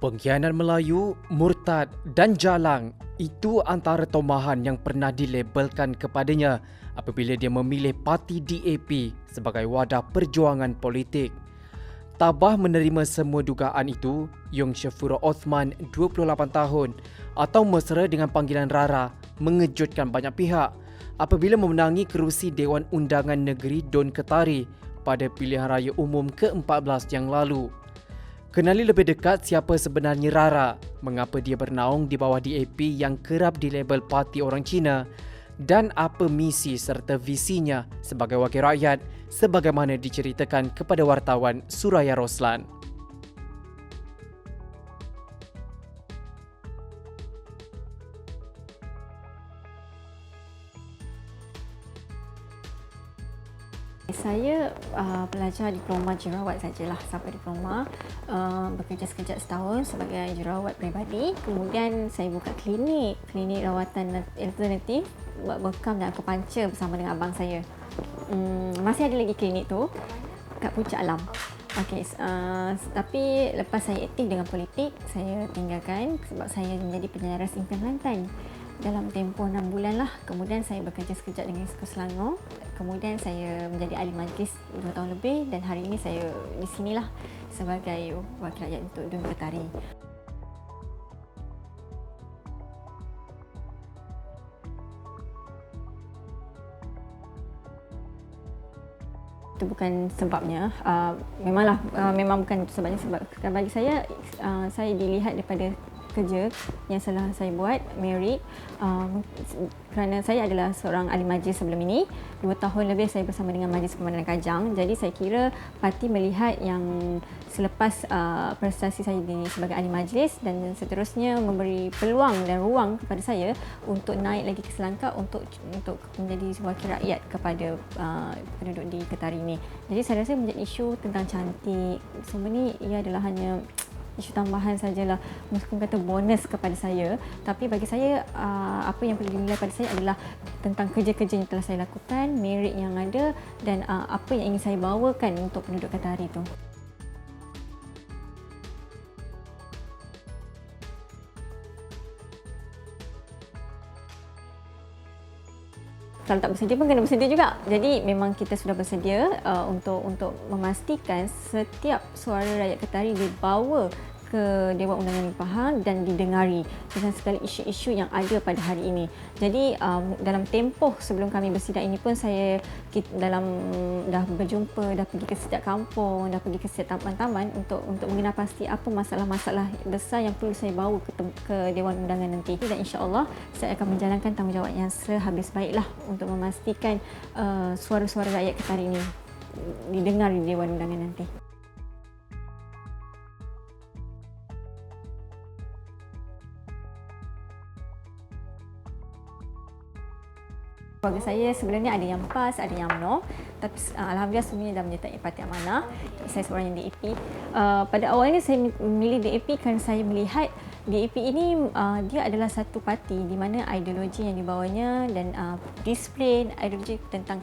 Pengkhianat Melayu, murtad dan jalang itu antara tomahan yang pernah dilabelkan kepadanya apabila dia memilih parti DAP sebagai wadah perjuangan politik. Tabah menerima semua dugaan itu, Yong Shafura Othman, 28 tahun atau mesra dengan panggilan Rara, mengejutkan banyak pihak apabila memenangi kerusi Dewan Undangan Negeri Don Ketari pada pilihan raya umum ke-14 yang lalu. Kenali lebih dekat siapa sebenarnya Rara, mengapa dia bernaung di bawah DAP yang kerap dilabel parti orang Cina dan apa misi serta visinya sebagai wakil rakyat sebagaimana diceritakan kepada wartawan Suraya Roslan. Saya belajar diploma jurawat sajalah sampai diploma, bekerja sekejap setahun sebagai jurawat peribadi. Kemudian saya buka klinik rawatan alternatif buat bekam dan akupunture bersama dengan abang saya. Masih ada lagi klinik tu kat Puncak Alam. Okey, tapi lepas saya aktif dengan politik, saya tinggalkan sebab saya menjadi penyaras impian Kelantan. Dalam tempoh 6 bulan lah. Kemudian saya bekerja sekejap dengan East Coast Selangor. Kemudian saya menjadi ahli majlis 2 tahun lebih dan hari ini saya di sinilah sebagai wakil rakyat untuk Don Ketari. Itu bukan sebabnya, memang bukan sebabnya. Sebab bagi saya dilihat daripada kerja yang telah saya buat, merit, kerana saya adalah seorang ahli majlis sebelum ini. 2 tahun lebih saya bersama dengan Majlis Pemandangan Kajang. Jadi saya kira parti melihat yang selepas prestasi saya sebagai ahli majlis dan seterusnya memberi peluang dan ruang kepada saya untuk naik lagi ke selangkah untuk menjadi wakil rakyat kepada penduduk di Ketari ini. Jadi saya rasa menjadi isu tentang cantik semua ni ia adalah hanya isu tambahan sajalah, meskipun kata bonus kepada saya, tapi bagi saya apa yang perlu dinilai pada saya adalah tentang kerja-kerja yang telah saya lakukan, merit yang ada dan apa yang ingin saya bawakan untuk penduduk Ketari itu. Kalau tak bersedia pun kena bersedia juga. Jadi memang kita sudah bersedia untuk memastikan setiap suara rakyat Ketari dibawa ke Dewan Undangan Negeri Pahang dan didengari dengan segala isu-isu yang ada pada hari ini. Jadi dalam tempoh sebelum kami bersidang ini pun saya dah berjumpa, dah pergi ke setiap kampung, dah pergi ke setiap taman-taman untuk mengenal pasti apa masalah-masalah besar yang perlu saya bawa ke Dewan Undangan nanti. Dan insya-Allah saya akan menjalankan tanggungjawab yang sehabis baiklah untuk memastikan suara-suara rakyat Ketari ini didengar di Dewan Undangan nanti. Keluarga saya sebenarnya ada yang PAS, ada yang UMNO, tapi alhamdulillah semuanya dah menyertai Parti Amanah. Saya seorang yang DAP. Pada awalnya saya memilih DAP kerana saya melihat DAP ini dia adalah satu parti di mana ideologi yang dibawanya dan disiplin ideologi tentang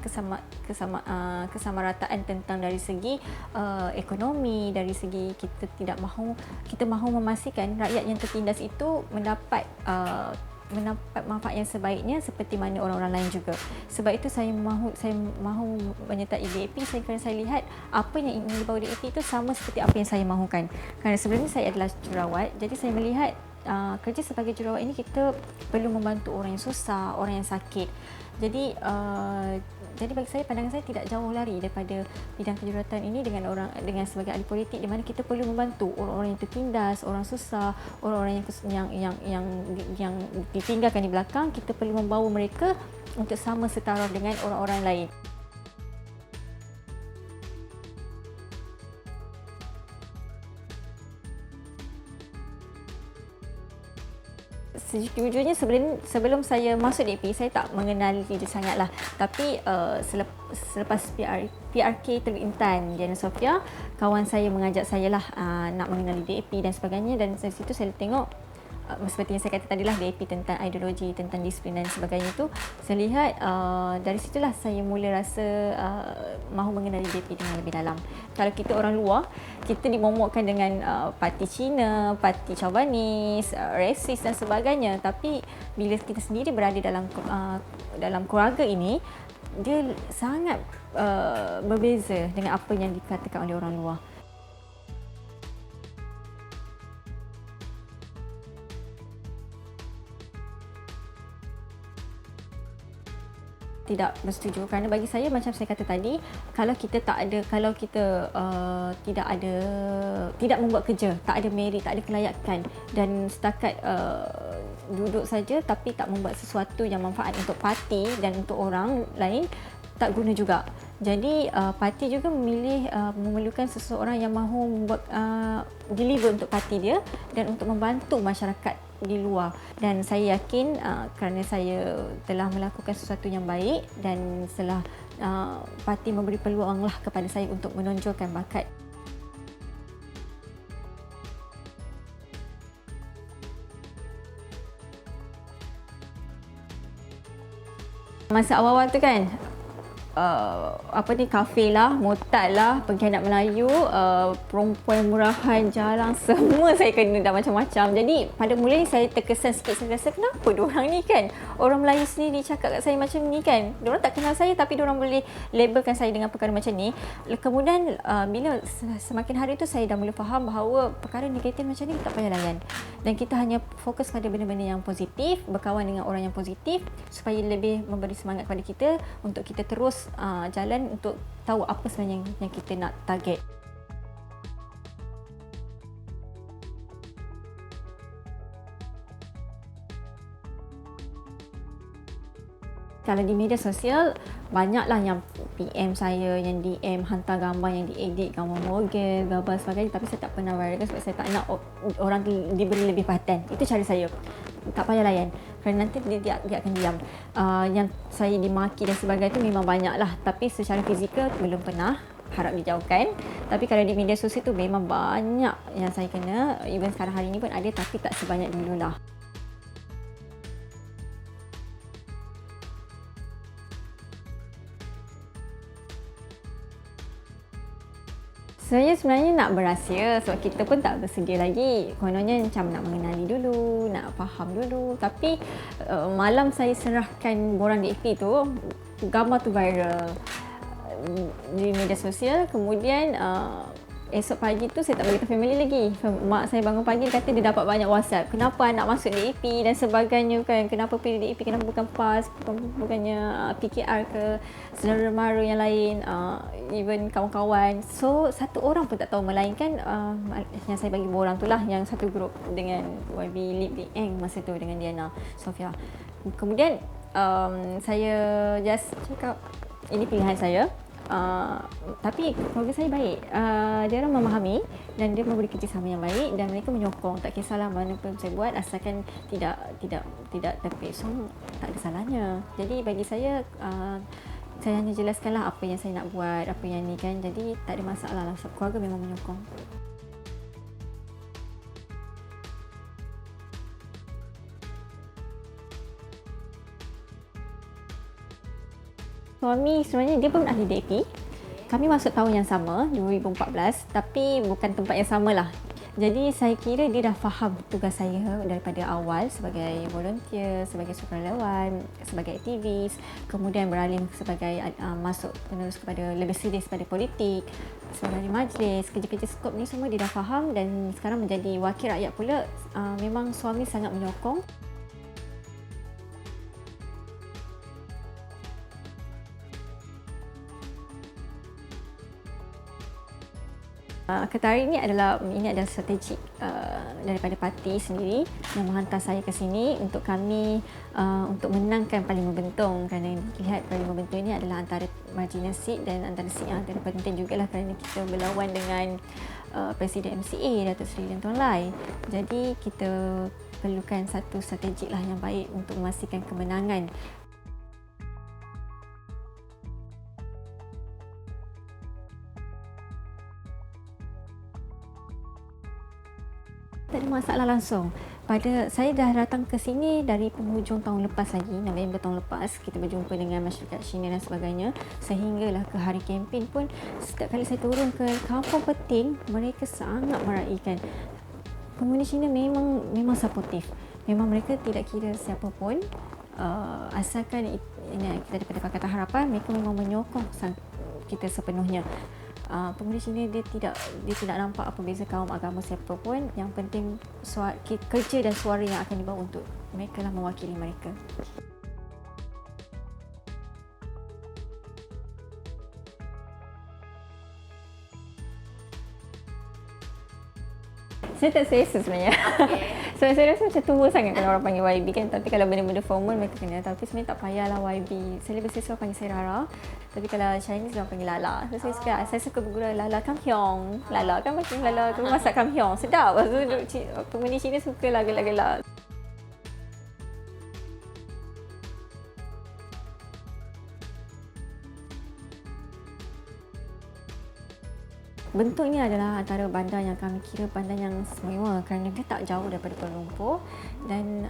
kesamarataan tentang dari segi ekonomi, dari segi kita mahu memastikan rakyat yang tertindas itu mendapat manfaat yang sebaiknya seperti mana orang-orang lain juga. Sebab itu saya mahu menyertai DAP kerana saya lihat apa yang ingin dibawa DAP itu sama seperti apa yang saya mahukan. Kerana sebenarnya saya adalah jurawat, jadi saya melihat kerja sebagai jurawat ini kita perlu membantu orang yang susah, orang yang sakit. Jadi bagi saya, pandangan saya tidak jauh lari daripada bidang kejuratan ini dengan sebagai ahli politik, di mana kita perlu membantu orang-orang yang tertindas, orang susah, orang-orang yang ditinggalkan di belakang. Kita perlu membawa mereka untuk sama setara dengan orang-orang lain. Sejujurnya sebelum saya masuk DAP, saya tak mengenali dia sangatlah. Tapi selepas PRK Teluk Intan, Diana Sofia, kawan saya mengajak saya lah nak mengenali DAP dan sebagainya, dan dari situ saya tengok seperti yang saya kata tadi lah, DAP tentang ideologi, tentang disiplin dan sebagainya tu, saya lihat dari situlah saya mula rasa mahu mengenali DAP dengan lebih dalam. Kalau kita orang luar, kita dimomokkan dengan parti Cina, parti Chauvinis, rasis dan sebagainya. Tapi bila kita sendiri berada dalam keluarga ini, dia sangat berbeza dengan apa yang dikatakan oleh orang luar. Tidak bersetuju, kerana bagi saya macam saya kata tadi, kalau kita tidak membuat kerja, tak ada merit, tak ada kelayakan dan setakat duduk saja tapi tak membuat sesuatu yang manfaat untuk parti dan untuk orang lain, tak guna juga. Jadi parti juga memerlukan seseorang yang mahu membuat deliver untuk parti dia dan untuk membantu masyarakat di luar. Dan saya yakin kerana saya telah melakukan sesuatu yang baik dan setelah parti memberi peluanglah kepada saya untuk menonjolkan bakat. Masa awal-awal tu kan, kafe lah, murtad lah, pengkhianat Melayu, perempuan murahan jalan, semua saya kena dah macam-macam. Jadi pada mulanya saya terkesan sikit, saya rasa kenapa diorang ni kan, orang Melayu sendiri cakap kat saya macam ni kan, diorang tak kenal saya tapi diorang boleh labelkan saya dengan perkara macam ni. Kemudian bila semakin hari tu saya dah mula faham bahawa perkara negatif macam ni tak payah layan, dan kita hanya fokus pada benda-benda yang positif, berkawan dengan orang yang positif supaya lebih memberi semangat kepada kita untuk kita terus jalan untuk tahu apa sebenarnya yang kita nak target. Kalau di media sosial, banyaklah yang PM saya, yang DM hantar gambar yang diedit, gambar mogel, gambar sebagainya, tapi saya tak pernah viralkan sebab saya tak nak orang diberi lebih perhatian. Itu cara saya. Tak payah layan, kerana nanti dia akan diam. Yang saya dimaki dan sebagainya itu memang banyaklah, tapi secara fizikal belum pernah, harap dijauhkan. Tapi kalau di media sosial tu memang banyak yang saya kena, even sekarang hari ni pun ada, tapi tak sebanyak dulu lah. Sebenarnya nak berahsia sebab kita pun tak bersedia lagi. Kononnya macam nak mengenali dulu, nak faham dulu. Tapi malam saya serahkan borang DAP tu, gambar tu viral di media sosial. Kemudian esok pagi tu saya tak beritahu family lagi. Mak saya bangun pagi kata dia dapat banyak WhatsApp. Kenapa anak masuk DAP dan sebagainya kan. Kenapa pilih DAP, kenapa bukan PAS, bukannya PKR ke saudara mara yang lain, even kawan-kawan. So satu orang pun tak tahu, melainkan yang saya bagi borang tu lah, yang satu grup dengan YB Lip Di Eng masa tu dengan Diana Sofia. Kemudian saya just cakap ini pilihan saya. Tapi keluarga saya baik, dia orang memahami dan dia memberi kerjasama yang baik dan mereka menyokong, tak kisahlah mana pun saya buat asalkan tidak terpesong, tak ada salahnya. Jadi bagi saya hanya jelaskanlah apa yang saya nak buat, apa yang ni kan, jadi tak ada masalah lah, keluarga memang menyokong. Suami sebenarnya dia pun ahli DAP. Kami masuk tahun yang sama, 2014, tapi bukan tempat yang sama lah. Jadi saya kira dia dah faham tugas saya daripada awal sebagai volunteer, sebagai sukarelawan, sebagai aktivis, kemudian beralih sebagai masuk penerus kepada lebih serius pada politik, sebagai majlis, kerja-kerja skop ni semua dia dah faham dan sekarang menjadi wakil rakyat pula. Memang suami sangat menyokong. Kata hari ini adalah strategi daripada parti sendiri yang menghantar saya ke sini untuk kami untuk menangkan Parlimen Bentong, kerana dilihat Parlimen Bentong ini adalah antara marginal seat dan antara seat yang antara penting jugalah kerana kita berlawan dengan Presiden MCA Datuk Seri Lim Tong Lai. Jadi kita perlukan satu strategi lah yang baik untuk memastikan kemenangan. Tak ada masalah langsung. Saya dah datang ke sini dari penghujung tahun lepas lagi, November tahun lepas. Kita berjumpa dengan masyarakat Cina dan sebagainya. Sehinggalah ke hari kempen pun, setiap kali saya turun ke Kampung Peting, mereka sangat meraihkan. Penghuni Cina memang supportif. Memang mereka tidak kira siapa pun. Asalkan kita daripada Pakatan Harapan, mereka memang menyokong kita sepenuhnya. Penghuni Cina dia tidak nampak apa beza kaum agama siapa pun. Yang penting kerja dan suara yang akan dibawa untuk mereka lah mewakili mereka. Saya tak selesa sebenarnya. So, saya rasa macam tua sangat kalau orang panggil YB kan. Tapi kalau benda-benda formal mereka kena. Tapi sebenarnya tak payahlah YB. Saya lebih selesa orang panggil saya Rara. Tapi kalau Chinese orang panggil Lala. So, saya suka bergurau Lala Kamhyong. Lala kan macam Lala tu masak Kamhyong. Sedap. Lepas tu penghuni Cina suka lah gelak-gelak. Bentuknya adalah antara bandar yang kami kira bandar yang semewah kerana dia tak jauh daripada Kuala Lumpur dan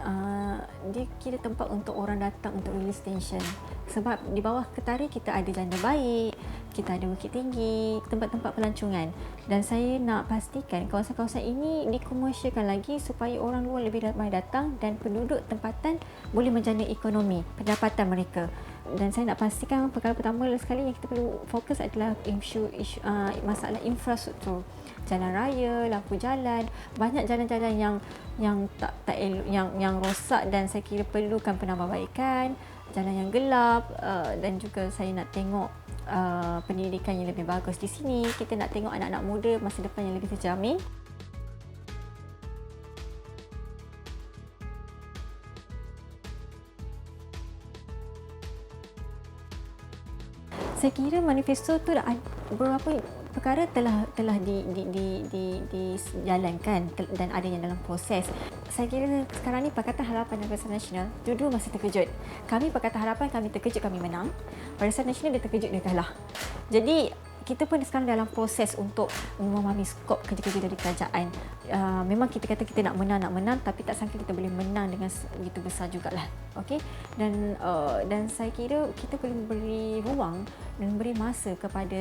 dia kira tempat untuk orang datang untuk release tension. Sebab di bawah Ketari kita ada Janda Baik, kita ada Bukit Tinggi, tempat-tempat pelancongan. Dan saya nak pastikan kawasan-kawasan ini dikomersialkan lagi supaya orang luar lebih ramai datang dan penduduk tempatan boleh menjana ekonomi, pendapatan mereka. Dan saya nak pastikan perkara pertama sekali yang kita perlu fokus adalah masalah infrastruktur, jalan raya, lampu jalan, banyak jalan-jalan yang rosak dan saya kira perlukan penambahbaikan, jalan yang gelap dan juga saya nak tengok pendidikan yang lebih bagus di sini. Kita nak tengok anak-anak muda masa depan yang lebih terjamin. Saya kira manifesto tu beberapa perkara telah dijalankan dan ada yang dalam proses. Saya kira sekarang ni Pakatan Harapan dan Barisan Nasional dua-dua masih terkejut. Kami Pakatan Harapan kami terkejut kami menang. Barisan Nasional dia terkejut dia kalah. Jadi kita pun sekarang dalam proses untuk memahami skop kerja-kerja dari kerajaan. Memang kita kata kita nak menang, tapi tak sangka kita boleh menang dengan begitu besar jugalah. Okey. Dan saya kira kita perlu beri ruang dan beri masa kepada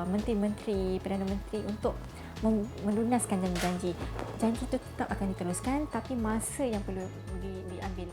menteri-menteri, Perdana Menteri untuk melunaskan janji-janji. Janji itu tetap akan diteruskan, tapi masa yang perlu diambil.